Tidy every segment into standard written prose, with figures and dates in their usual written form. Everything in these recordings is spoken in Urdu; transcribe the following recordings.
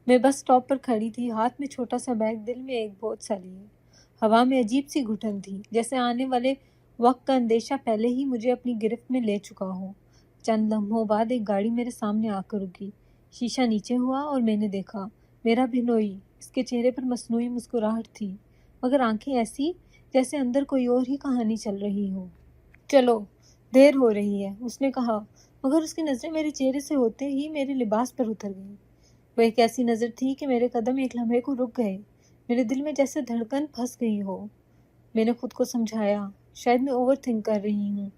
میں بس اسٹاپ پر کھڑی تھی، ہاتھ میں چھوٹا سا بیگ، دل میں ایک بوجھ سا لیے۔ ہوا میں عجیب سی گھٹن تھی، جیسے آنے والے وقت کا اندیشہ پہلے ہی مجھے اپنی گرفت میں لے چکا ہو۔ چند لمحوں بعد ایک گاڑی میرے سامنے آ کر رکی۔ شیشہ نیچے ہوا اور میں نے دیکھا میرا بہنوئی۔ اس کے چہرے پر مصنوعی مسکراہٹ تھی، مگر آنکھیں ایسی جیسے اندر کوئی اور ہی کہانی چل رہی ہو۔ چلو، دیر ہو رہی ہے، اس نے کہا، مگر اس کی نظریں میرے چہرے سے ہوتے ہی میرے لباس پر اتر گئیں۔ وہ ایک ایسی نظر تھی کہ میرے قدم ایک لمحے کو رک گئے، میرے دل میں جیسے دھڑکن پھنس گئی ہو۔ میں نے خود کو سمجھایا، شاید میں اوور تھنک کر رہی ہوں۔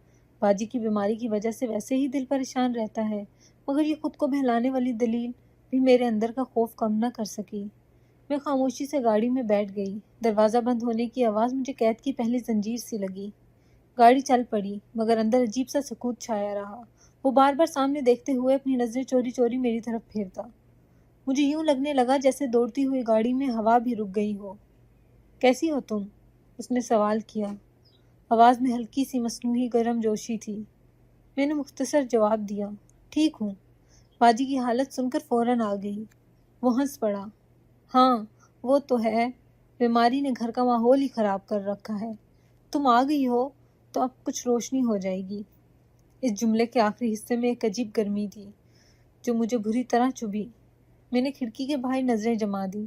باجی کی بیماری کی وجہ سے ویسے ہی دل پریشان رہتا ہے، مگر یہ خود کو بہلانے والی دلیل بھی میرے اندر کا خوف کم نہ کر سکی۔ میں خاموشی سے گاڑی میں بیٹھ گئی۔ دروازہ بند ہونے کی آواز مجھے قید کی پہلی زنجیر سی لگی۔ گاڑی چل پڑی، مگر اندر عجیب سا سکوت چھایا رہا۔ وہ بار بار سامنے دیکھتے ہوئے اپنی نظریں چوری چوری میری طرف پھیرتا۔ مجھے یوں لگنے لگا جیسے دوڑتی ہوئی گاڑی میں ہوا بھی رک گئی ہو۔ کیسی ہو تم؟ اس نے سوال کیا۔ آواز میں ہلکی سی مصنوعی گرم جوشی تھی۔ میں نے مختصر جواب دیا، ٹھیک ہوں۔ باجی کی حالت سن کر فوراً آ گئی۔ وہ ہنس پڑا۔ ہاں، وہ تو ہے، بیماری نے گھر کا ماحول ہی خراب کر رکھا ہے۔ تم آ گئی ہو تو اب کچھ روشنی ہو جائے گی۔ اس جملے کے آخری حصے میں ایک عجیب گرمی تھی جو مجھے بری طرح چبھی۔ میں نے کھڑکی کے باہر نظریں جما دیں،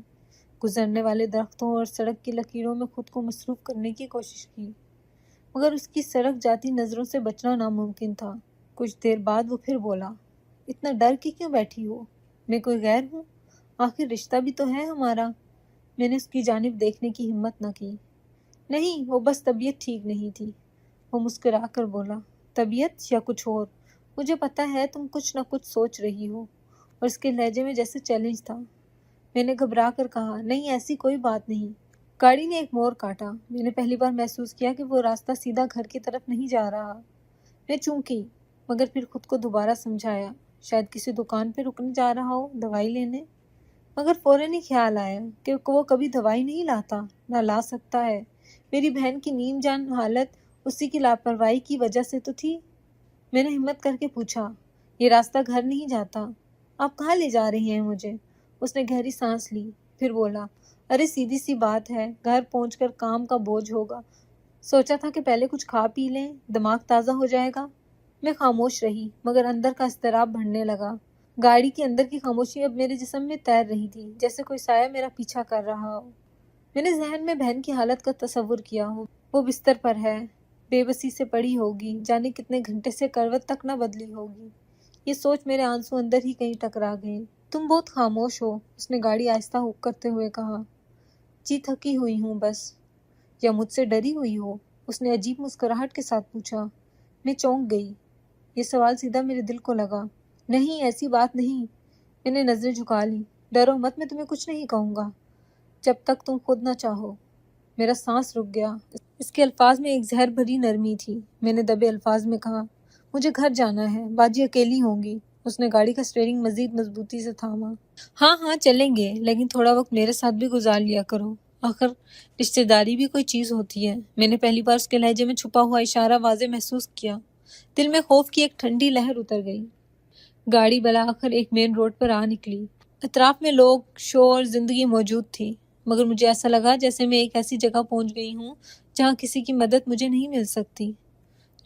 گزرنے والے درختوں اور سڑک کی لکیروں میں خود کو مصروف کرنے کی کوشش کی، مگر اس کی سڑک جاتی نظروں سے بچنا ناممکن تھا۔ کچھ دیر بعد وہ پھر بولا، اتنا ڈر کے کیوں بیٹھی ہو؟ میں کوئی غیر ہوں؟ آخر رشتہ بھی تو ہے ہمارا۔ میں نے اس کی جانب دیکھنے کی ہمت نہ کی۔ نہیں، وہ بس طبیعت ٹھیک نہیں تھی۔ وہ مسکرا کر بولا، طبیعت یا کچھ اور؟ مجھے پتا ہے تم کچھ نہ کچھ سوچ رہی ہو، اور اس کے لہجے میں جیسے چیلنج تھا۔ میں نے گھبرا کر کہا، نہیں، ایسی کوئی بات نہیں۔ گاڑی نے ایک موڑ کاٹا۔ میں نے پہلی بار محسوس کیا کہ وہ راستہ سیدھا گھر کی طرف نہیں جا رہا۔ میں چونکی، مگر پھر خود کو دوبارہ سمجھایا، شاید کسی دکان پہ رکنے جا رہا ہو دوائی لینے۔ مگر فوراً ہی خیال آیا کہ وہ کبھی دوائی نہیں لاتا، نہ لا سکتا ہے۔ میری بہن کی نیم جان حالت اسی کی لاپرواہی کی وجہ سے تو تھی۔ میں نے ہمت کر کے پوچھا، یہ راستہ گھر نہیں جاتا، آپ کہاں لے جا رہی ہیں مجھے؟ اس نے گہری سانس لی، پھر بولا، ارے سیدھی سی بات ہے، گھر پہنچ کر کام کا بوجھ ہوگا، سوچا تھا کہ پہلے کچھ کھا پی لیں، دماغ تازہ ہو جائے گا۔ میں خاموش رہی، مگر اندر کا اضطراب بڑھنے لگا۔ گاڑی کے اندر کی خاموشی اب میرے جسم میں تیر رہی تھی، جیسے کوئی سایہ میرا پیچھا کر رہا ہو۔ میں نے ذہن میں بہن کی حالت کا تصور کیا ہو، وہ بستر پر ہے، بے بسی سے پڑی ہوگی، جانے کتنے گھنٹے سے کروٹ تک نہ بدلی ہوگی۔ یہ سوچ میرے آنسو اندر ہی کہیں ٹکرا گئے۔ تم بہت خاموش ہو، اس نے گاڑی آہستہ ہک کرتے ہوئے کہا۔ جی، تھکی ہوئی ہوں بس۔ یا مجھ سے ڈری ہوئی ہو؟ اس نے عجیب مسکراہٹ کے ساتھ پوچھا۔ میں چونک گئی۔ یہ سوال سیدھا میرے دل کو لگا۔ نہیں، ایسی بات نہیں۔ میں نے نظریں جھکا لی۔ ڈرو مت، میں تمہیں کچھ نہیں کہوں گا جب تک تم خود نہ چاہو۔ میرا سانس رک گیا۔ اس کے الفاظ میں ایک زہر بھری نرمی تھی۔ میں نے دبے الفاظ میں کہا، مجھے گھر جانا ہے، باجی اکیلی ہوں گی۔ اس نے گاڑی کا اسٹیئرنگ مزید مضبوطی سے تھاما۔ ہاں ہاں، چلیں گے، لیکن تھوڑا وقت میرے ساتھ بھی گزار لیا کرو، آخر رشتہ داری بھی کوئی چیز ہوتی ہے۔ میں نے پہلی بار اس کے لہجے میں چھپا ہوا اشارہ واضح محسوس کیا۔ دل میں خوف کی ایک ٹھنڈی لہر اتر گئی۔ گاڑی بالآخر ایک مین روڈ پر آ نکلی۔ اطراف میں لوگ، شور، زندگی موجود تھی، مگر مجھے ایسا لگا جیسے میں ایک ایسی جگہ پہنچ گئی ہوں جہاں کسی کی مدد مجھے نہیں مل سکتی۔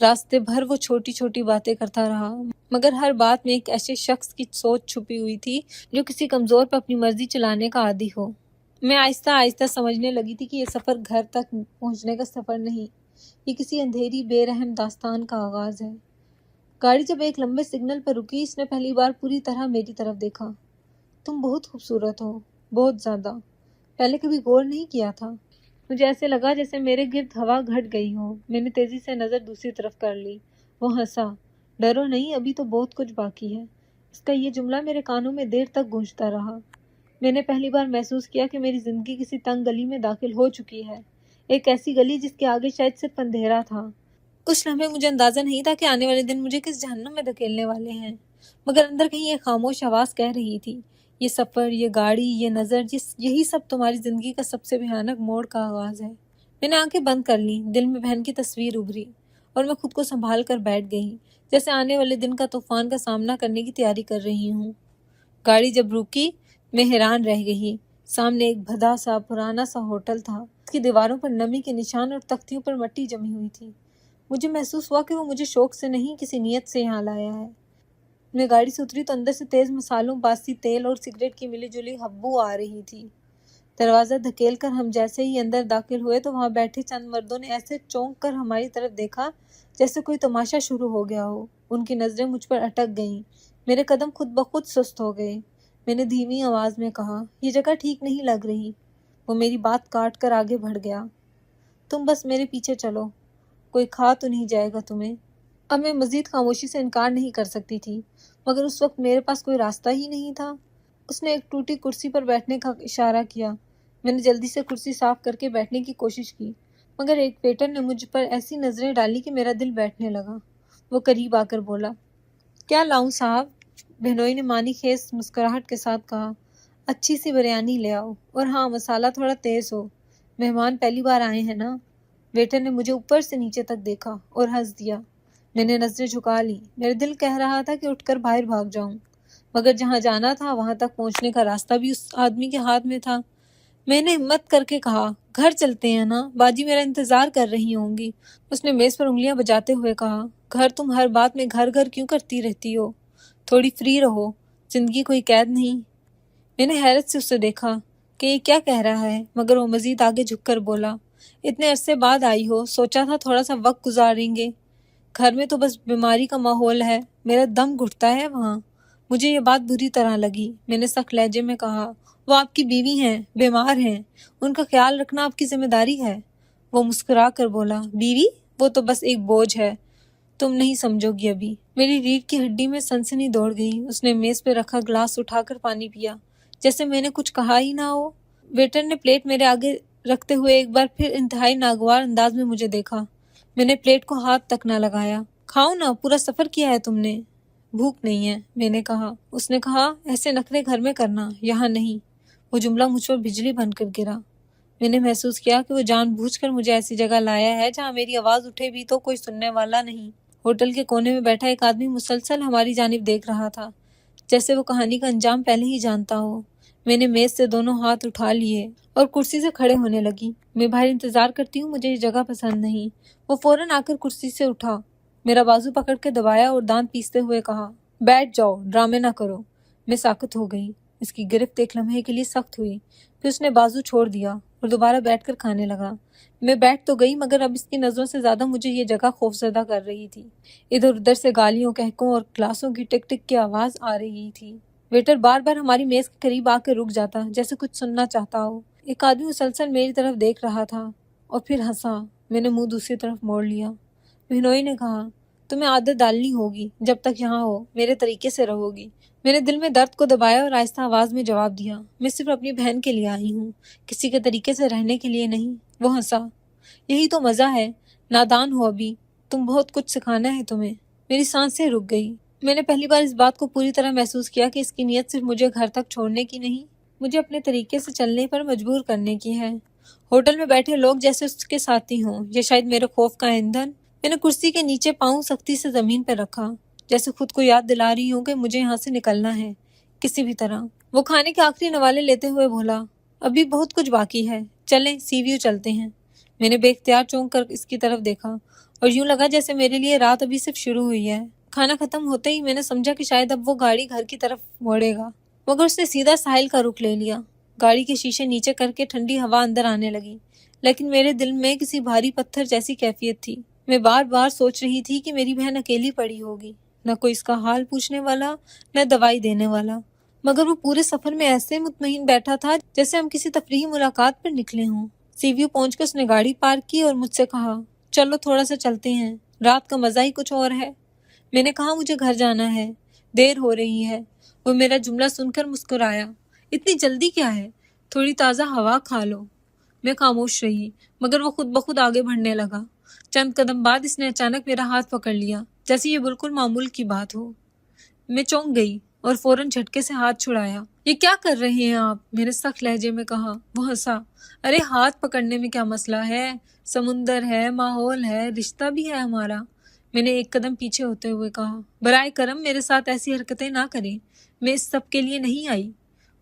راستے بھر وہ چھوٹی چھوٹی باتیں کرتا رہا، مگر ہر بات میں ایک ایسے شخص کی سوچ چھپی ہوئی تھی جو کسی کمزور پر اپنی مرضی چلانے کا عادی ہو۔ میں آہستہ آہستہ سمجھنے لگی تھی کہ یہ سفر گھر تک پہنچنے کا سفر نہیں، یہ کسی اندھیری بے رحم داستان کا آغاز ہے۔ گاڑی جب ایک لمبے سگنل پر رکی، اس نے پہلی بار پوری طرح میری طرف دیکھا۔ تم بہت خوبصورت ہو، بہت زیادہ۔ پہلے کبھی غور نہیں کیا تھا۔ مجھے ایسے لگا جیسے میرے گرد ہوا گھٹ گئی ہو۔ میں نے تیزی سے نظر دوسری طرف کر لی۔ وہ ہنسا، ڈرو نہیں، ابھی تو بہت کچھ باقی ہے۔ اس کا یہ جملہ میرے کانوں میں دیر تک گونجتا رہا۔ میں نے پہلی بار محسوس کیا کہ میری زندگی کسی تنگ گلی میں داخل ہو چکی ہے، ایک ایسی گلی جس کے آگے شاید صرف اندھیرا تھا۔ اس لمحے مجھے اندازہ نہیں تھا کہ آنے والے دن مجھے کس جہنم میں دھکیلنے والے ہیں، مگر اندر کہیں ایک خاموش آواز کہہ رہی تھی، یہ سفر، یہ گاڑی، یہ نظر، یہی سب تمہاری زندگی کا سب سے بھیانک موڑ کا آغاز ہے۔ میں نے آنکھیں بند کر لیں، دل میں بہن کی تصویر ابھری، اور میں خود کو سنبھال کر بیٹھ گئی، جیسے آنے والے دن کا طوفان کا سامنا کرنے کی تیاری کر رہی ہوں۔ گاڑی جب رکی، میں حیران رہ گئی۔ سامنے ایک بھدا سا پرانا سا ہوٹل تھا۔ اس کی دیواروں پر نمی کے نشان اور تختیوں پر مٹی جمی ہوئی تھی۔ مجھے محسوس ہوا کہ وہ مجھے شوق سے نہیں، کسی نیت سے یہاں لایا ہے۔ میں گاڑی سے اتری تو اندر سے تیز مصالحوں، باسی تیل اور سگریٹ کی ملی جلی بدبو آ رہی تھی۔ دروازہ دھکیل کر ہم جیسے ہی اندر داخل ہوئے تو وہاں بیٹھے چند مردوں نے ایسے چونک کر ہماری طرف دیکھا جیسے کوئی تماشا شروع ہو گیا ہو۔ ان کی نظریں مجھ پر اٹک گئیں۔ میرے قدم خود بخود سست ہو گئے۔ میں نے دھیمی آواز میں کہا، یہ جگہ ٹھیک نہیں لگ رہی۔ وہ میری بات کاٹ کر آگے بڑھ گیا، تم بس میرے پیچھے چلو، کوئی کھا تو نہیں جائے گا تمہیں۔ اب میں مزید خاموشی سے انکار نہیں کر سکتی تھی، مگر اس وقت میرے پاس کوئی راستہ ہی نہیں تھا۔ اس نے ایک ٹوٹی کرسی پر بیٹھنے کا اشارہ کیا۔ میں نے جلدی سے کرسی صاف کر کے بیٹھنے کی کوشش کی، مگر ایک ویٹر نے مجھ پر ایسی نظریں ڈالی کہ میرا دل بیٹھنے لگا۔ وہ قریب آ کر بولا، کیا لاؤں صاحب؟ بہنوئی نے معنی خیز مسکراہٹ کے ساتھ کہا، اچھی سی بریانی لے آؤ، اور ہاں مسالہ تھوڑا تیز ہو، مہمان پہلی بار آئے ہیں نا۔ ویٹر نے مجھے اوپر سے نیچے تک دیکھا اور ہنس دیا۔ میں نے نظریں جھکا لیں۔ میرے دل کہہ رہا تھا کہ اٹھ کر باہر بھاگ جاؤں، مگر جہاں جانا تھا وہاں تک پہنچنے کا راستہ بھی اس آدمی کے ہاتھ میں تھا۔ میں نے ہمت کر کے کہا، گھر چلتے ہیں نا، باجی میرا انتظار کر رہی ہوں گی۔ اس نے میز پر انگلیاں بجاتے ہوئے کہا، گھر تم ہر بات میں گھر گھر کیوں کرتی رہتی ہو؟ تھوڑی فری رہو، زندگی کوئی قید نہیں۔ میں نے حیرت سے اسے دیکھا کہ یہ کیا کہہ رہا ہے، مگر وہ مزید آگے جھک کر بولا، اتنے عرصے بعد آئی ہو، سوچا تھا تھوڑا سا وقت گزاریں گے۔ گھر میں تو بس بیماری کا ماحول ہے، میرا دم گھٹتا ہے وہاں۔ مجھے یہ بات بری طرح لگی۔ میں نے سخت لہجے میں کہا، وہ آپ کی بیوی ہیں، بیمار ہیں، ان کا خیال رکھنا آپ کی ذمہ داری ہے۔ وہ مسکرا کر بولا، بیوی؟ وہ تو بس ایک بوجھ ہے، تم نہیں سمجھو گی ابھی۔ میری ریڑھ کی ہڈی میں سنسنی دوڑ گئی۔ اس نے میز پہ رکھا گلاس اٹھا کر پانی پیا، جیسے میں نے کچھ کہا ہی نہ ہو۔ ویٹر نے پلیٹ میرے آگے رکھتے ہوئے ایک بار پھر انتہائی ناگوار انداز میں مجھے دیکھا۔ میں نے پلیٹ کو ہاتھ تک نہ لگایا۔ کھاؤ نا، پورا سفر کیا ہے تم نے۔ بھوک نہیں ہے، میں نے کہا۔ اس نے کہا، ایسے نخرے گھر میں کرنا، یہاں نہیں۔ وہ جملہ مجھ پر بجلی بن کر گرا۔ میں نے محسوس کیا کہ وہ جان بوجھ کر مجھے ایسی جگہ لایا ہے جہاں میری آواز اٹھے بھی تو کوئی سننے والا نہیں۔ ہوٹل کے کونے میں بیٹھا ایک آدمی مسلسل ہماری جانب دیکھ رہا تھا، جیسے وہ کہانی کا انجام پہلے ہی جانتا ہو۔ میں نے میز سے دونوں ہاتھ اٹھا لیے اور کرسی سے کھڑے ہونے لگی۔ میں باہر انتظار کرتی ہوں، مجھے یہ جگہ پسند نہیں۔ وہ فوراً آ کر کرسی سے اٹھا، میرا بازو پکڑ کے دبایا اور دانت پیستے ہوئے کہا، بیٹھ جاؤ، ڈرامے نہ کرو۔ میں ساکت ہو گئی۔ اس کی گرفت ایک لمحے کے لیے سخت ہوئی، پھر اس نے بازو چھوڑ دیا اور دوبارہ بیٹھ کر کھانے لگا۔ میں بیٹھ تو گئی، مگر اب اس کی نظروں سے زیادہ مجھے یہ جگہ خوفزدہ کر رہی تھی۔ ادھر ادھر سے گالیوں، کہکوں اور گلاسوں کی ٹک ٹک کی آواز آ رہی تھی۔ ویٹر بار بار ہماری میز کے قریب آ کے رک جاتا، جیسے کچھ سننا چاہتا ہو۔ ایک آدمی مسلسل میری طرف دیکھ رہا تھا اور پھر ہنسا۔ میں نے منہ دوسری طرف موڑ لیا۔ بہنوئی نے کہا، تمہیں عادت ڈالنی ہوگی، جب تک یہاں ہو میرے طریقے سے رہو گی۔ میں نے دل میں درد کو دبایا اور آہستہ آواز میں جواب دیا، میں صرف اپنی بہن کے لیے آئی ہوں، کسی کے طریقے سے رہنے کے لیے نہیں۔ وہ ہنسا، یہی تو مزہ ہے، نادان ہو ابھی، تم بہت کچھ سکھانا ہے تمہیں۔ میری سانسیں رک گئی۔ میں نے پہلی بار اس بات کو پوری طرح محسوس کیا کہ اس کی نیت صرف مجھے گھر تک چھوڑنے کی نہیں، مجھے اپنے طریقے سے چلنے پر مجبور کرنے کی ہے۔ ہوٹل میں بیٹھے لوگ جیسے اس کے ساتھی ہوں، یا شاید میرے خوف کا ایندھن۔ میں نے کرسی کے نیچے پاؤں سختی سے زمین پر رکھا، جیسے خود کو یاد دلا رہی ہوں کہ مجھے یہاں سے نکلنا ہے، کسی بھی طرح۔ وہ کھانے کے آخری نوالے لیتے ہوئے بولا، ابھی بہت کچھ باقی ہے، چلیں سی ویو چلتے ہیں۔ میں نے بے اختیار چونک کر اس کی طرف دیکھا اور یوں لگا جیسے میرے لیے رات ابھی صرف شروع ہوئی ہے۔ کھانا ختم ہوتے ہی میں نے سمجھا کہ شاید اب وہ گاڑی گھر کی طرف موڑے گا، مگر اس نے سیدھا ساحل کا رخ لے لیا۔ گاڑی کے شیشے نیچے کر کے ٹھنڈی ہوا اندر آنے لگی، لیکن میرے دل میں کسی بھاری پتھر جیسی کیفیت تھی۔ میں بار بار سوچ رہی تھی کہ میری بہن اکیلی پڑی ہوگی، نہ کوئی اس کا حال پوچھنے والا، نہ دوائی دینے والا، مگر وہ پورے سفر میں ایسے مطمئن بیٹھا تھا جیسے ہم کسی تفریحی ملاقات پر نکلے ہوں۔ سی ویو پہنچ کر اس نے گاڑی پارک کی اور مجھ سے کہا، چلو تھوڑا سا چلتے ہیں، رات کا مزہ ہی کچھ اور ہے۔ میں نے کہا، مجھے گھر جانا ہے، دیر ہو رہی ہے۔ وہ میرا جملہ سن کر مسکرایا، اتنی جلدی کیا ہے، تھوڑی تازہ ہوا کھا لو۔ میں خاموش رہی، مگر وہ خود بخود آگے بڑھنے لگا۔ چند قدم بعد اس نے اچانک میرا ہاتھ پکڑ لیا، جیسے یہ بالکل معمول کی بات ہو۔ میں چونک گئی اور فوراً جھٹکے سے ہاتھ چھڑایا۔ یہ کیا کر رہے ہیں آپ؟ میں نے سخت لہجے میں کہا۔ وہ ہنسا، ارے ہاتھ پکڑنے میں کیا مسئلہ ہے، سمندر ہے، ماحول ہے، رشتہ بھی ہے ہمارا۔ میں نے ایک قدم پیچھے ہوتے ہوئے کہا، برائے کرم میرے ساتھ ایسی حرکتیں نہ کریں، میں اس سب کے لیے نہیں آئی۔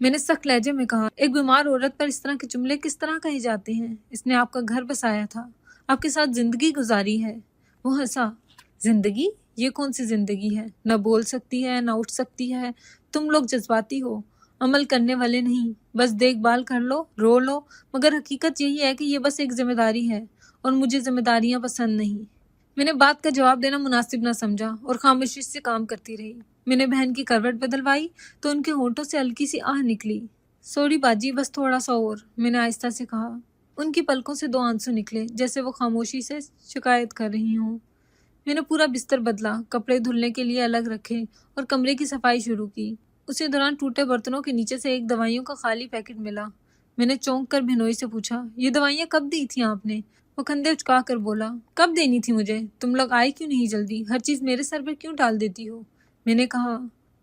میں نے سخت لہجے میں کہا، ایک بیمار عورت پر اس طرح کے جملے کس طرح کہے جاتے ہیں؟ اس نے آپ کا گھر بسایا تھا، آپ کے ساتھ زندگی گزاری ہے۔ وہ ہنسا۔ زندگی؟ یہ کون سی زندگی ہے؟ نہ بول سکتی ہے، نہ اٹھ سکتی ہے۔ تم لوگ جذباتی ہو، عمل کرنے والے نہیں۔ بس دیکھ بھال کر لو، رو لو، مگر حقیقت یہی ہے کہ یہ بس ایک ذمہ داری ہے، اور مجھے ذمہ داریاں پسند نہیں۔ میں نے بات کا جواب دینا مناسب نہ سمجھا اور خاموشی سے کام کرتی رہی۔ میں نے بہن کی کروٹ بدلوائی تو ان کے ہونٹوں سے ہلکی سی آہ نکلی۔ سوری باجی، بس تھوڑا سا اور، میں نے آہستہ سے کہا۔ ان کی پلکوں سے 2 آنسو نکلے، جیسے وہ خاموشی سے شکایت کر رہی ہوں۔ میں نے پورا بستر بدلا، کپڑے دھلنے کے لیے الگ رکھے اور کمرے کی صفائی شروع کی۔ اسی دوران ٹوٹے برتنوں کے نیچے سے ایک دوائیوں کا خالی پیکٹ ملا۔ میں نے چونک کر بہنوئی سے پوچھا، یہ دوائیاں کب دی تھیں آپ نے؟ وہ کندھے اچکا کر بولا، کب دینی تھی مجھے؟ تم لوگ آئے کیوں نہیں جلدی؟ ہر چیز میرے سر پر کیوں ڈال دیتی ہو؟ میں نے کہا،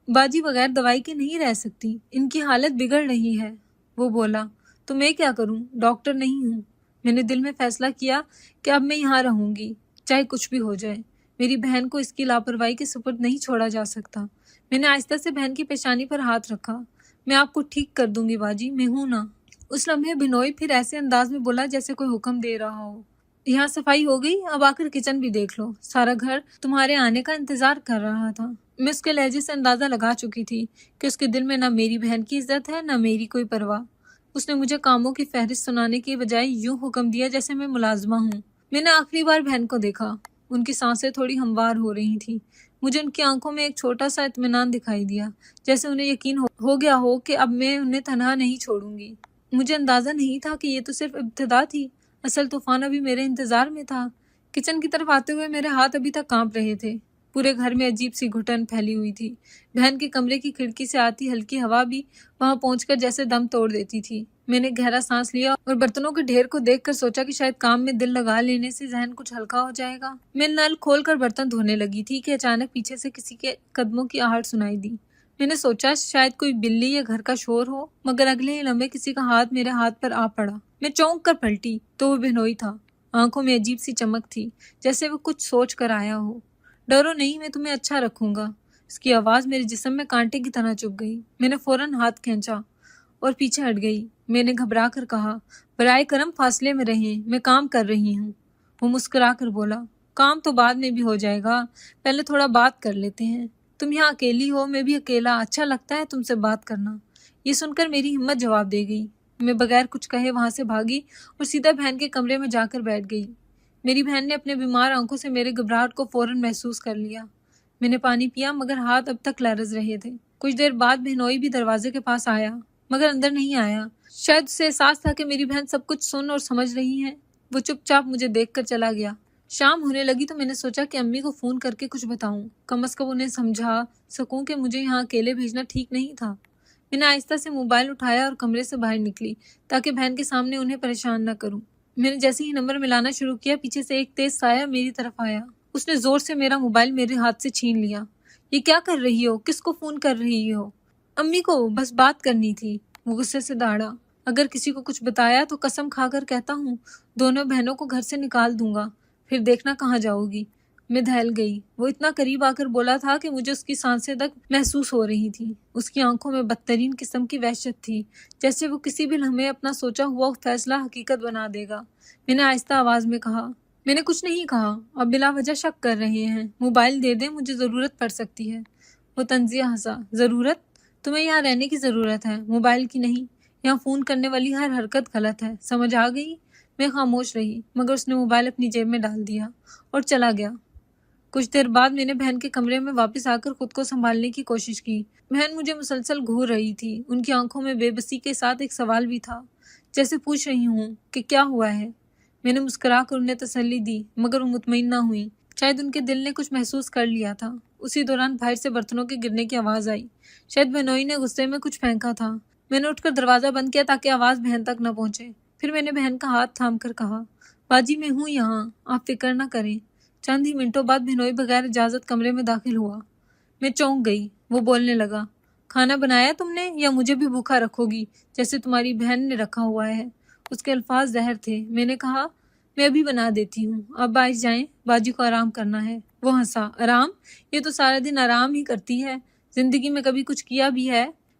باجی بغیر دوائی کے نہیں رہ سکتی، ان کی حالت بگڑ رہی ہے۔ وہ بولا، تو میں کیا کروں؟ ڈاکٹر نہیں ہوں۔ میں نے دل میں فیصلہ کیا کہ اب میں یہاں رہوں گی، چاہے کچھ بھی ہو جائے۔ میری بہن کو اس کی لاپرواہی کے سپرد نہیں چھوڑا جا سکتا۔ میں نے آہستہ سے بہن کی پیشانی پر ہاتھ رکھا۔ میں آپ کو ٹھیک کر دوں گی باجی، میں ہوں نا۔ اس لمحے بہنوئی پھر ایسے انداز میں بولا جیسے کوئی حکم دے رہا ہو، یہاں صفائی ہو گئی، اب آ کر کچن بھی دیکھ لو، سارا گھر تمہارے آنے کا انتظار کر رہا تھا۔ میں اس کے لہجے سے اندازہ لگا چکی تھی کہ اس کے دل میں نہ میری بہن کی عزت ہے، نہ میری کوئی پرواہ۔ اس نے مجھے کاموں کی فہرست سنانے کے بجائے یوں حکم دیا جیسے میں ملازمہ ہوں۔ میں نے آخری بار بہن کو دیکھا، ان کی سانسیں تھوڑی ہموار ہو رہی تھیں۔ مجھے ان کی آنکھوں میں ایک چھوٹا سا اطمینان دکھائی دیا، جیسے انہیں یقین ہو گیا ہو کہ اب میں انہیں تنہا نہیں چھوڑوں گی۔ مجھے اندازہ نہیں تھا کہ یہ تو صرف ابتدا تھی، اصل طوفان ابھی میرے انتظار میں تھا۔ کچن کی طرف آتے ہوئے میرے ہاتھ ابھی تک کانپ رہے تھے۔ پورے گھر میں عجیب سی گھٹن پھیلی ہوئی تھی۔ بہن کے کمرے کی کھڑکی سے آتی ہلکی ہوا بھی وہاں پہنچ کر جیسے دم توڑ دیتی تھی۔ میں نے گہرا سانس لیا اور برتنوں کے ڈھیر کو دیکھ کر سوچا کہ شاید کام میں دل لگا لینے سے ذہن کچھ ہلکا ہو جائے گا۔ میں نل کھول کر برتن دھونے لگی تھی کہ اچانک پیچھے سے کسی کے قدموں کی آہٹ سنائی دی۔ میں نے سوچا شاید کوئی بلی یا گھر کا شور ہو، مگر اگلے ہی لمحے کسی کا ہاتھ میرے ہاتھ پر آ پڑا۔ میں چونک کر پلٹی تو وہ بہنوئی تھا۔ آنکھوں میں عجیب سی چمک تھی، جیسے وہ کچھ سوچ کر آیا ہو۔ ڈرو نہیں، میں تمہیں اچھا رکھوں گا۔ اس کی آواز میرے جسم میں کانٹے کی طرح چبھ گئی۔ میں نے فوراً ہاتھ کھینچا اور پیچھے ہٹ گئی۔ میں نے گھبرا کر کہا، برائے کرم فاصلے میں رہیں، میں کام کر رہی ہوں۔ وہ مسکرا کر بولا، کام تو بعد میں بھی ہو جائے گا، پہلے تھوڑا بات کر لیتے ہیں۔ تم یہاں اکیلی ہو، میں بھی اکیلا، اچھا لگتا ہے تم سے بات کرنا۔ یہ سن کر میری ہمت جواب دے گئی۔ میں بغیر کچھ کہے وہاں سے بھاگی اور سیدھا بہن کے کمرے میں جا کر بیٹھ گئی۔ میری بہن نے اپنے بیمار آنکھوں سے میرے گھبراہٹ کو فوراً محسوس کر لیا۔ میں نے پانی پیا مگر ہاتھ اب تک لرز رہے تھے۔ کچھ دیر بعد بہنوئی بھی دروازے کے پاس آیا مگر اندر نہیں آیا۔ شاید اسے احساس تھا کہ میری بہن سب کچھ سن اور سمجھ رہی ہے۔ وہ چپ چاپ مجھے دیکھ کر چلا گیا۔ شام ہونے لگی تو میں نے سوچا کہ امی کو فون کر کے کچھ بتاؤں، کم از کم انہیں سمجھا سکوں کہ مجھے یہاں اکیلے بھیجنا ٹھیک نہیں تھا۔ میں نے آہستہ سے موبائل اٹھایا اور کمرے سے باہر نکلی تاکہ بہن کے سامنے انہیں پریشان نہ کروں۔ میں نے جیسے ہی نمبر ملانا شروع کیا، پیچھے سے ایک تیز سایہ میری طرف آیا۔ اس نے زور سے میرا موبائل میرے ہاتھ سے چھین لیا۔ یہ کیا کر رہی ہو؟ کس کو فون کر رہی ہو؟ امی کو، بس بات کرنی تھی۔ وہ غصے سے داڑا، اگر کسی کو کچھ بتایا تو قسم کھا کر کہتا ہوں دونوں بہنوں کو گھر سے نکال دوں گا، پھر دیکھنا کہاں جاؤ گی۔ میں دہل گئی۔ وہ اتنا قریب آ کر بولا تھا کہ مجھے اس کی سانسیں تک محسوس ہو رہی تھیں۔ اس کی آنکھوں میں بدترین قسم کی وحشت تھی، جیسے وہ کسی بھی لمحے اپنا سوچا ہوا فیصلہ حقیقت بنا دے گا۔ میں نے آہستہ آواز میں کہا، میں نے کچھ نہیں کہا، اب بلا وجہ شک کر رہے ہیں، موبائل دے دیں، مجھے ضرورت پڑ سکتی ہے۔ وہ طنزیہ ہنسا، ضرورت؟ تمہیں یہاں رہنے کی ضرورت ہے، موبائل کی نہیں۔ یہاں فون کرنے والی ہر حرکت غلط ہے، سمجھ آ گئی؟ میں خاموش رہی مگر اس نے موبائل اپنی جیب میں ڈال دیا اور چلا گیا۔ کچھ دیر بعد میں نے بہن کے کمرے میں واپس آ کر خود کو سنبھالنے کی کوشش کی۔ بہن مجھے مسلسل گھور رہی تھی۔ ان کی آنکھوں میں بے بسی کے ساتھ ایک سوال بھی تھا، جیسے پوچھ رہی ہوں کہ کیا ہوا ہے۔ میں نے مسکرا کر انہیں تسلی دی مگر وہ مطمئن نہ ہوئی۔ شاید ان کے دل نے کچھ محسوس کر لیا تھا۔ اسی دوران باہر سے برتنوں کے گرنے کی آواز آئی۔ شاید بہنوئی نے غصے میں کچھ پھینکا تھا۔ میں نے اٹھ کر دروازہ بند کیا تاکہ آواز بہن تک نہ پہنچے۔ پھر میں نے بہن کا ہاتھ تھام کر کہا، باجی میں ہوں یہاں، آپ فکر نہ کریں۔ چند ہی منٹوں بعد بہنوئی بغیر اجازت کمرے میں داخل ہوا۔ میں چونک گئی۔ وہ بولنے لگا، کھانا بنایا تم نے یا مجھے بھی بھوکا رکھو گی جیسے تمہاری بہن نے رکھا ہوا ہے؟ اس کے الفاظ زہر تھے۔ میں نے کہا، میں ابھی بنا دیتی ہوں، اب باہر جائیں، باجی کو آرام کرنا ہے۔ وہ ہنسا، آرام؟ یہ تو سارا دن آرام ہی کرتی ہے، زندگی میں کبھی کچھ کیا بھی ہے؟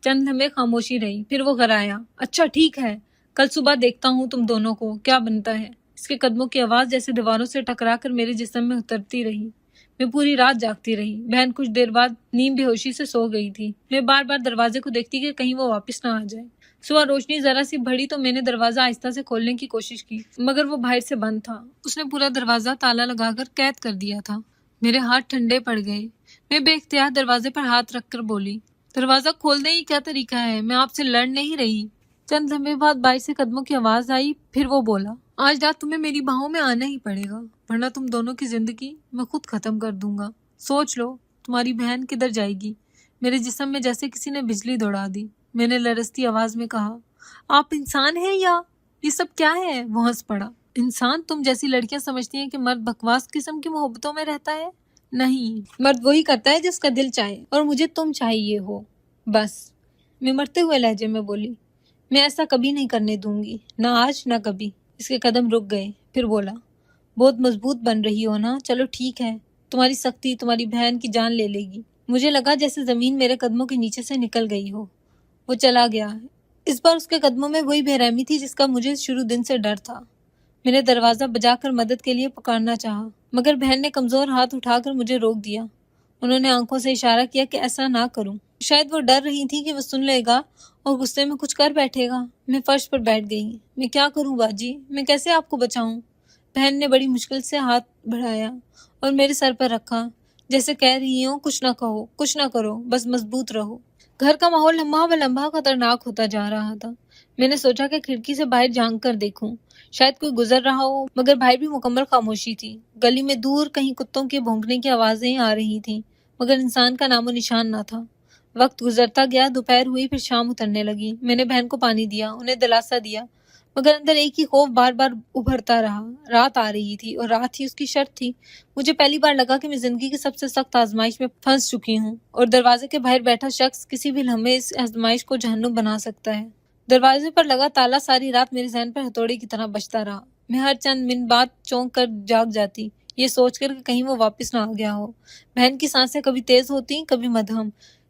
چند لمحے خاموشی رہی، پھر وہ گھرایا، اچھا ٹھیک ہے، کل صبح دیکھتا ہوں تم دونوں کو کیا بنتا ہے۔ اس کے قدموں کی آواز جیسے دیواروں سے ٹکرا کر میرے جسم میں اترتی رہی۔ میں پوری رات جاگتی رہی۔ بہن کچھ دیر بعد نیم بے ہوشی سے سو گئی تھی۔ میں بار بار دروازے کو دیکھتی کہ کہیں وہ واپس نہ آ جائے۔ صبح روشنی ذرا سی بڑھی تو میں نے دروازہ آہستہ سے کھولنے کی کوشش کی، مگر وہ باہر سے بند تھا۔ اس نے پورا دروازہ تالا لگا کر قید کر دیا تھا۔ میرے ہاتھ ٹھنڈے پڑ گئے۔ میں بے اختیار دروازے پر ہاتھ رکھ کر بولی، دروازہ کھولنے ہی کیا طریقہ ہے؟ میں آپ سے لڑ نہیں رہی۔ چند لمحے بعد باہر سے قدموں کی آواز آئی، پھر وہ بولا، آج رات تمہیں میری باہوں میں آنا ہی پڑے گا، ورنہ تم دونوں کی زندگی میں خود ختم کر دوں گا۔ سوچ لو، تمہاری بہن کدھر جائے گی؟ میرے جسم میں جیسے کسی نے بجلی دوڑا دی۔ میں نے لرزتی آواز میں کہا، آپ انسان ہیں یا یہ سب کیا ہے؟ وہ ہنس پڑا۔ انسان؟ تم جیسی لڑکیاں سمجھتی ہیں کہ مرد بکواس قسم کی محبتوں میں رہتا ہے؟ نہیں، مرد وہی کرتا ہے جس کا دل چاہے، اور مجھے تم چاہیے ہو، بس۔ میں مرتے ہوئے لہجے میں بولی، میں ایسا کبھی نہیں کرنے دوں گی، نہ آج نہ کبھی۔ اس کے قدم رک گئے، پھر بولا، بہت مضبوط بن رہی ہو نا، چلو ٹھیک ہے، تمہاری سختی تمہاری بہن کی جان لے لے گی۔ مجھے لگا جیسے زمین میرے قدموں کے نیچے سے نکل گئی ہو۔ وہ چلا گیا۔ اس بار اس کے قدموں میں وہی بے رحمی تھی جس کا مجھے شروع دن سے ڈر تھا۔ میں نے دروازہ بجا کر مدد کے لیے پکارنا چاہا، مگر بہن نے کمزور ہاتھ اٹھا کر مجھے روک دیا۔ انہوں نے آنکھوں سے اشارہ کیا کہ ایسا نہ کروں۔ شاید وہ ڈر رہی تھی کہ وہ سن لے گا اور غصے میں کچھ کر بیٹھے گا۔ میں فرش پر بیٹھ گئی۔ میں کیا کروں باجی؟ میں کیسے آپ کو بچاؤں؟ بہن نے بڑی مشکل سے ہاتھ بڑھایا اور میرے سر پر رکھا، جیسے کہہ رہی ہوں، کچھ نہ کہو، کچھ نہ کرو، بس مضبوط رہو۔ گھر کا ماحول لمحہ بہ لمحہ خطرناک ہوتا جا رہا تھا۔ میں نے سوچا کہ کھڑکی سے باہر جھانک کر دیکھوں، شاید کوئی گزر رہا ہو، مگر باہر بھی مکمل خاموشی تھی۔ گلی میں دور کہیں کتوں کے بھونکنے کی آوازیں آ رہی تھیں، مگر انسان کا نام و نشان نہ تھا۔ وقت گزرتا گیا، دوپہر ہوئی، پھر شام اترنے لگی۔ میں نے بہن کو پانی دیا، انہیں دلاسا دیا، مگر اندر ایک ہی خوف بار بار ابھرتا رہا۔ رات آ رہی تھی اور رات ہی اس کی شرط تھی۔ مجھے پہلی بار لگا کہ میں زندگی کی سب سے سخت آزمائش میں پھنس چکی ہوں، اور دروازے کے باہر بیٹھا شخص کسی بھی لمحے اس آزمائش کو جہنم بنا سکتا ہے۔ دروازے پر لگا تالا ساری رات میرے ذہن پر ہتھوڑے کی طرح بجتا رہا۔ میں ہر چند منٹ بعد چونک کر جاگ جاتی، یہ سوچ کر کہ کہیں وہ واپس نہ آ گیا ہو۔ بہن کی سانسیں کبھی تیز ہوتی، کبھی مدھم،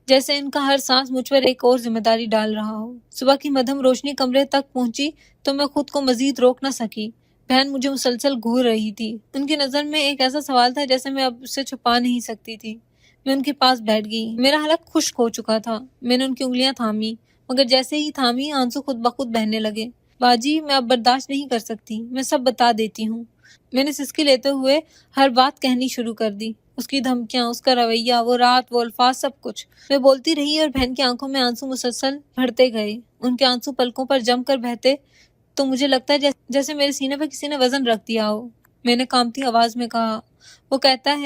جیسے ان کا ہر سانس مجھ پر ایک اور ذمہ داری ڈال رہا ہو۔ صبح کی مدھم روشنی کمرے تک پہنچی تو میں خود کو مزید روک نہ سکی۔ بہن مجھے مسلسل گھور رہی تھی۔ ان کی نظر میں ایک ایسا سوال تھا جیسے میں اب اسے چھپا نہیں سکتی تھی۔ میں ان کے پاس بیٹھ گئی۔ میرا حلق خشک ہو چکا تھا۔ میں نے ان کی انگلیاں تھامی، مگر جیسے ہی تھامی آنسو خود بخود بہنے لگے۔ باجی، میں اب برداشت نہیں کر سکتی، میں سب بتا دیتی ہوں۔ میں نے سسکی لیتے ہوئے ہر بات کہنی شروع کر دی، اس کی دھمکیاں، اس کا رویہ، وہ رات، وہ الفاظ، سب کچھ۔ میں بولتی رہی اور بہن کی آنکھوں میں آنسو مسلسل بڑھتے گئے۔ ان کے آنسو پلکوں پر جم کر بہتے تو مجھے لگتا ہے جیسے میرے سینے پر کسی نے وزن رکھ دیا ہو۔ میں نے کانپتی آواز میں کہا، وہ کہتا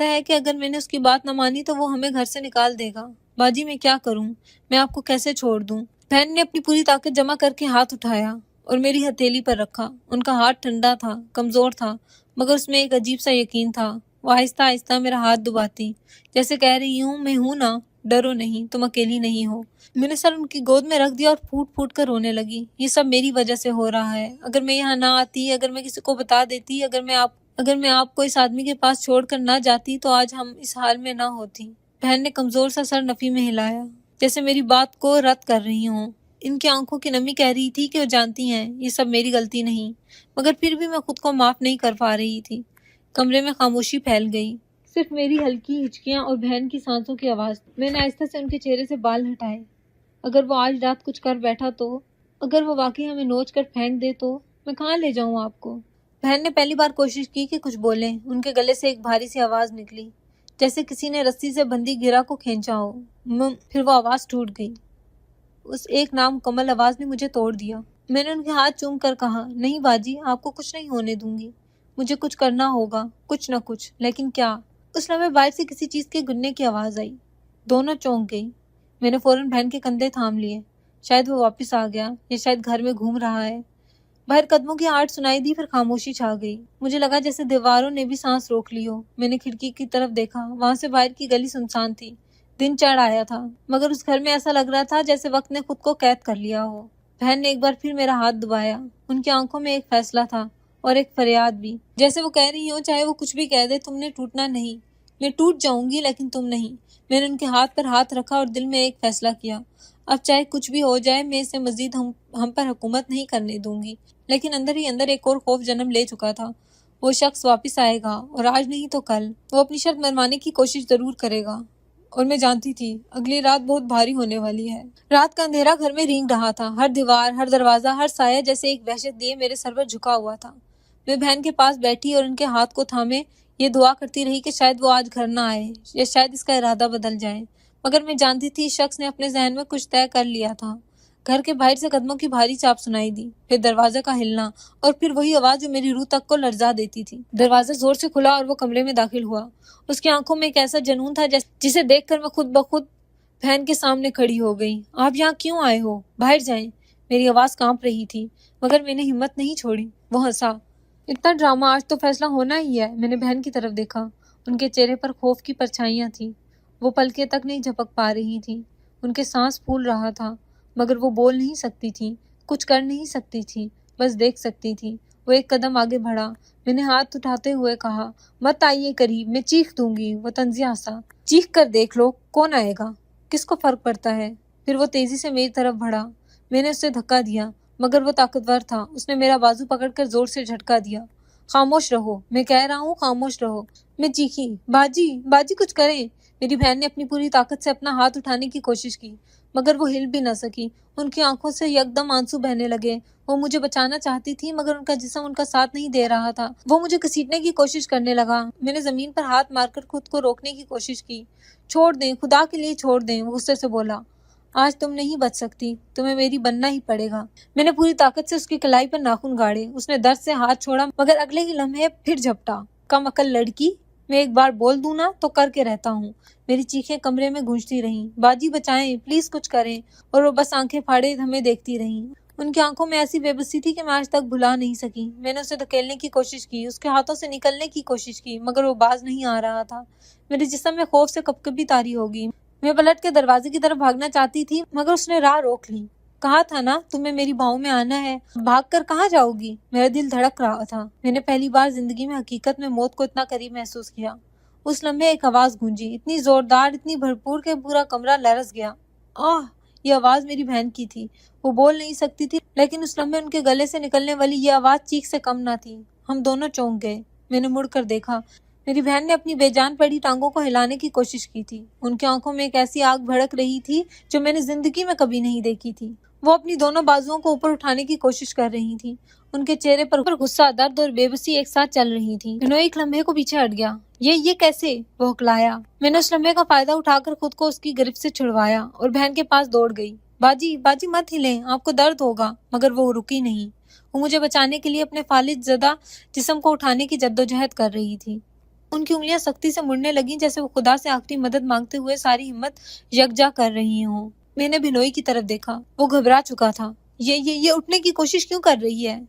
ہے کہ اگر میں نے اس کی بات نہ مانی تو وہ ہمیں گھر سے نکال دے گا۔ باجی، میں کیا کروں؟ میں آپ کو کیسے چھوڑ دوں؟ بہن نے اپنی پوری طاقت جمع کر کے ہاتھ اٹھایا اور میری ہتھیلی پر رکھا۔ ان کا ہاتھ ٹھنڈا تھا، کمزور تھا، مگر اس میں ایک عجیب سا یقین تھا۔ وہ آہستہ آہستہ میرا ہاتھ دباتی، جیسے کہہ رہی ہوں، میں ہوں نا، ڈرو نہیں، تم اکیلی نہیں ہو۔ میں نے سر ان کی گود میں رکھ دیا اور پھوٹ پھوٹ کر رونے لگی۔ یہ سب میری وجہ سے ہو رہا ہے۔ اگر میں یہاں نہ آتی، اگر میں کسی کو بتا دیتی، اگر میں آپ کو اس آدمی کے پاس چھوڑ کر نہ جاتی تو آج ہم اس حال میں نہ ہوتی۔ بہن نے کمزور سا سر نفی میں ہلایا، جیسے میری بات کو رد کر رہی ہوں۔ ان کی آنکھوں کی نمی کہہ رہی تھی کہ وہ جانتی ہیں یہ سب میری غلطی نہیں، مگر پھر بھی میں خود کو معاف نہیں کر پا رہی تھی۔ کمرے میں خاموشی پھیل گئی، صرف میری ہلکی ہچکیاں اور بہن کی سانسوں کی آواز۔ میں نے آہستہ سے ان کے چہرے سے بال ہٹائے۔ اگر وہ آج رات کچھ کر بیٹھا تو، اگر وہ واقعی ہمیں نوچ کر پھینک دے تو میں کہاں لے جاؤں آپ کو؟ بہن نے پہلی بار کوشش کی کہ کچھ بولیں۔ ان کے گلے سے ایک بھاری سی آواز نکلی، جیسے کسی نے رسی سے بندھی گرہ کو کھینچا ہو۔ پھر وہ آواز ٹوٹ گئی۔ اس ایک نامکمل آواز نے مجھے توڑ دیا۔ میں نے ان کے ہاتھ چوم کر کہا، نہیں باجی، آپ کو کچھ نہیں ہونے دوں گی، مجھے کچھ کرنا ہوگا، کچھ نہ کچھ، لیکن کیا؟ اس لمحے باہر سے کسی چیز کے گرنے کی آواز آئی۔ دونوں چونک گئی۔ میں نے فوراً بہن کے کندھے تھام لیے، شاید وہ واپس آ گیا، یا شاید گھر میں گھوم رہا ہے۔ باہر قدموں کی آہٹ سنائی دی، پھر خاموشی چھا گئی۔ مجھے لگا جیسے دیواروں نے بھی سانس روک لی ہو۔ میں نے کھڑکی کی طرف دیکھا، وہاں سے باہر کی گلی سنسان تھی۔ دن چڑھ آیا تھا، مگر اس گھر میں ایسا لگ رہا تھا جیسے وقت نے خود کو قید کر لیا ہو۔ بہن نے ایک بار پھر میرا ہاتھ دبایا۔ ان کی آنکھوں میں ایک فیصلہ تھا اور ایک فریاد بھی، جیسے وہ کہہ رہی ہوں، چاہے وہ کچھ بھی کہہ دے، تم نے ٹوٹنا نہیں، میں ٹوٹ جاؤں گی لیکن تم نہیں۔ میں نے ان کے ہاتھ پر ہاتھ رکھا اور دل میں ایک فیصلہ کیا، اب چاہے کچھ بھی ہو جائے میں اسے مزید ہم پر حکومت نہیں کرنے دوں گی۔ لیکن اندر ہی اندر ایک اور خوف جنم لے چکا تھا، وہ شخص واپس آئے گا اور آج نہیں تو کل وہ اپنی شرط منوانے کی کوشش ضرور کرے گا، اور میں جانتی تھی اگلی رات بہت بھاری ہونے والی ہے۔ رات کا اندھیرا گھر میں رینگ رہا تھا، ہر دیوار، ہر دروازہ، ہر سایہ جیسے ایک وحشت لیے میرے سر پر جھکا ہوا تھا۔ میں بہن کے پاس بیٹھی اور ان کے ہاتھ کو تھامے یہ دعا کرتی رہی کہ شاید وہ آج گھر نہ آئے یا شاید اس کا ارادہ بدل جائے، مگر میں جانتی تھی اس شخص نے اپنے ذہن میں کچھ طے کر لیا تھا۔ گھر کے باہر سے قدموں کی بھاری چاپ سنائی دی، پھر دروازے کا ہلنا، اور پھر وہی آواز جو میری روح تک کو لرزا دیتی تھی۔ دروازہ زور سے کھلا اور وہ کمرے میں داخل ہوا۔ اس کی آنکھوں میں ایک ایسا جنون تھا جسے دیکھ کر میں خود بخود بہن کے سامنے کھڑی ہو گئی۔ آپ یہاں کیوں آئے ہو؟ باہر جائیں۔ میری آواز کانپ رہی تھی مگر میں نے ہمت نہیں چھوڑی۔ وہ ہنسا۔ اتنا ڈرامہ، آج تو فیصلہ ہونا ہی ہے۔ میں نے بہن کی طرف دیکھا، ان کے چہرے پر خوف کی پرچھائیاں تھیں، وہ پلکیں تک نہیں جھپک پا رہی تھیں، ان کے سانس پھول رہا تھا، مگر وہ بول نہیں سکتی تھی، کچھ کر نہیں سکتی تھی، بس دیکھ سکتی تھی۔ وہ ایک قدم آگے بڑھا، میں نے ہاتھ اٹھاتے ہوئے کہا، مت آئیے قریب، میں چیخ دوں گی۔ وہ طنزیہ ہنسا، چیخ کر دیکھ لو، کون آئے گا، کس کو فرق پڑتا ہے۔ پھر وہ تیزی سے میری طرف بڑھا، میں نے اسے دھکا دیا، مگر وہ طاقتور تھا، اس نے میرا بازو پکڑ کر زور سے جھٹکا دیا۔ خاموش رہو، میں کہہ رہا ہوں، خاموش رہو۔ میں چیخی، باجی، باجی کچھ کریں۔ میری بہن نے اپنی پوری طاقت سے اپنا ہاتھ اٹھانے کی کوشش کی، مگر وہ ہل بھی نہ سکی۔ ان کی آنکھوں سے یکدم آنسو بہنے لگے۔ وہ مجھے بچانا چاہتی تھی مگر ان کا جسم ان کا ساتھ نہیں دے رہا تھا۔ وہ مجھے گھسیٹنے کی کوشش کرنے لگا۔ میں نے زمین پر ہاتھ مار کر خود کو روکنے کی کوشش کی۔ چھوڑ دیں، خدا کے لیے چھوڑ دیں، وہ غصے سے بولا۔ آج تم نہیں بچ سکتی، تمہیں میری بننا ہی پڑے گا۔ میں نے پوری طاقت سے اس کی کلائی پر ناخن گاڑے۔ اس نے درد سے ہاتھ چھوڑا مگر اگلے ہی لمحے پھر جھپٹا۔ کم عقل لڑکی، میں ایک بار بول دوں نا تو کر کے رہتا ہوں۔ میری چیخیں کمرے میں گونجتی رہیں، باجی بچائیں، پلیز کچھ کریں، اور وہ بس آنکھیں پھاڑے ہمیں دیکھتی رہیں۔ ان کی آنکھوں میں ایسی بے بسی تھی کہ میں آج تک بھلا نہیں سکی۔ میں نے اسے دھکیلنے کی کوشش کی، اس کے ہاتھوں سے نکلنے کی کوشش کی، مگر وہ باز نہیں آ رہا تھا۔ میرے جسم میں خوف سے کپکپی طاری ہو گئی۔ میں پلٹ کے دروازے کی طرف بھاگنا چاہتی تھی مگر اس نے راہ روک لی۔ کہا تھا نا تمہیں میری باہوں میں آنا ہے، بھاگ کر کہاں جاؤ گی؟ میرا دل دھڑک رہا تھا۔ میں نے پہلی بار زندگی میں حقیقت میں موت کو اتنا قریب محسوس کیا۔ اس لمحے ایک آواز گونجی، اتنی زوردار، اتنی بھرپور کہ پورا کمرہ لرز گیا۔ آہ! یہ آواز میری بہن کی تھی۔ وہ بول نہیں سکتی تھی لیکن اس لمحے ان کے گلے سے نکلنے والی یہ آواز چیخ سے کم نہ تھی۔ ہم دونوں چونک گئے۔ میں نے مڑ کر دیکھا، میری بہن نے اپنی بے جان پڑی ٹانگوں کو ہلانے کی کوشش کی تھی۔ ان کی آنکھوں میں ایک ایسی آگ بھڑک رہی تھی جو میں نے زندگی میں کبھی نہیں دیکھی تھی۔ وہ اپنی دونوں بازوؤں کو اوپر اٹھانے کی کوشش کر رہی تھی۔ ان کے چہرے پر غصہ، درد اور بے بسی ایک ساتھ چل رہی تھی۔ بنوئی ایک لمحے کو پیچھے ہٹ گیا۔ یہ کیسے؟ وہ ہکلایا۔ میں نے اس لمحے کا فائدہ اٹھا کر خود کو اس کی گرفت سے چھڑوایا اور بہن کے پاس دوڑ گئی۔ باجی، باجی مت ہلیں، آپ کو درد ہوگا، مگر وہ رکی نہیں۔ وہ مجھے بچانے کے لیے اپنے فالج زدہ جسم کو اٹھانے کی جدوجہد کر رہی تھی۔ ان کی انگلیاں سختی سے مڑنے لگیں جیسے وہ خدا سے آخری مدد مانگتے ہوئے ساری ہمت یکجا کر رہی ہوں۔ میں نے بنوئی کی طرف دیکھا، وہ گھبرا چکا تھا۔ یہ اٹھنے کی کوشش کیوں کر رہی ہے؟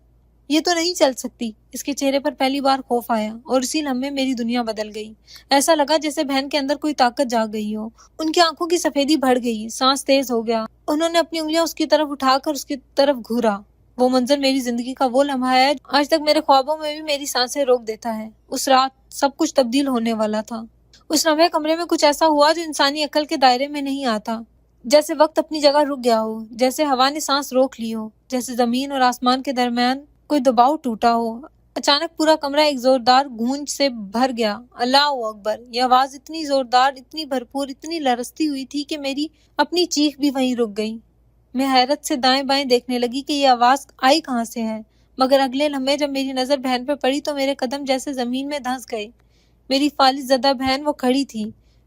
یہ تو نہیں چل سکتی۔ اس کے چہرے پر پہلی بار خوف آیا اور اسی لمحے میری دنیا بدل گئی۔ ایسا لگا جیسے بہن کے اندر کوئی طاقت جاگ گئی ہو۔ ان کی آنکھوں کی سفیدی بڑھ گئی، سانس تیز ہو گیا۔ انہوں نے اپنی انگلیاں اس کی طرف اٹھا کر اس کی طرف گھورا۔ وہ منظر میری زندگی کا وہ لمحہ ہے آج تک میرے خوابوں میں بھی میری سانسیں روک دیتا ہے۔ اس رات سب کچھ تبدیل ہونے والا تھا۔ اس لمحے کمرے میں کچھ ایسا ہوا جو انسانی عقل کے دائرے میں نہیں آتا، جیسے وقت اپنی جگہ رک گیا ہو، جیسے ہوا نے سانس روک لی ہو، جیسے زمین اور آسمان کے درمیان کوئی دباؤ ٹوٹا ہو۔ اچانک پورا کمرہ ایک زوردار گونج سے بھر گیا۔ اللہ اکبر! یہ آواز اتنی زوردار، اتنی بھرپور، اتنی لرزتی ہوئی تھی کہ میری اپنی چیخ بھی وہیں رک گئی۔ میں حیرت سے دائیں بائیں دیکھنے لگی کہ یہ آواز آئی کہاں سے ہے، مگر اگلے لمحے جب میری نظر بہن پہ پڑی تو میرے قدم جیسے زمین میں دھنس گئے۔ میری فالج زدہ بہن وہ کھڑی تھی۔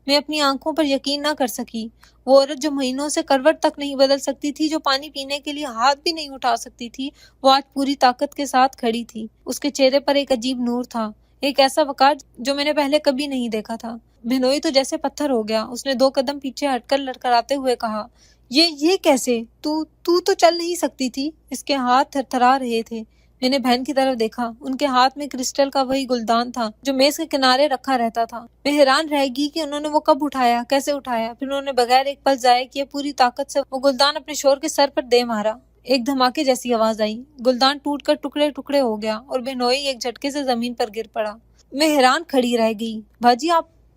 میں اپنی آنکھوں پر یقین نہ کر سکی۔ وہ عورت جو مہینوں سے کروٹ تک نہیں بدل سکتی تھی، جو پانی پینے کے لیے ہاتھ بھی نہیں اٹھا سکتی تھی، وہ آج پوری طاقت کے ساتھ کھڑی تھی۔ اس کے چہرے پر ایک عجیب نور تھا، ایک ایسا وقار جو میں نے پہلے کبھی نہیں دیکھا تھا۔ بنوئی تو جیسے پتھر ہو گیا۔ اس نے 2 قدم پیچھے ہٹ کر لڑکھڑاتے ہوئے کہا، یہ کیسے؟ تو چل نہیں سکتی تھی؟ اس کے ہاتھ تھرتھرا رہے تھے۔ میں نے بہن کی طرف دیکھا، ان کے ہاتھ میں کرسٹل کا وہی گلدان تھا جو میز کے کنارے رکھا رہتا تھا۔ میں حیران رہ گئی کہ انہوں نے وہ کب اٹھایا، کیسے اٹھایا۔ پھر انہوں نے بغیر ایک پل ضائع کیے پوری طاقت سے وہ گلدان اپنے شور کے سر پر دے مارا۔ ایک دھماکے جیسی آواز آئی، گلدان ٹوٹ کر ٹکڑے ٹکڑے ہو گیا اور بنوئی ایک جھٹکے سے زمین پر گر پڑا۔ میں حیران کھڑی رہ گئی۔ باجی،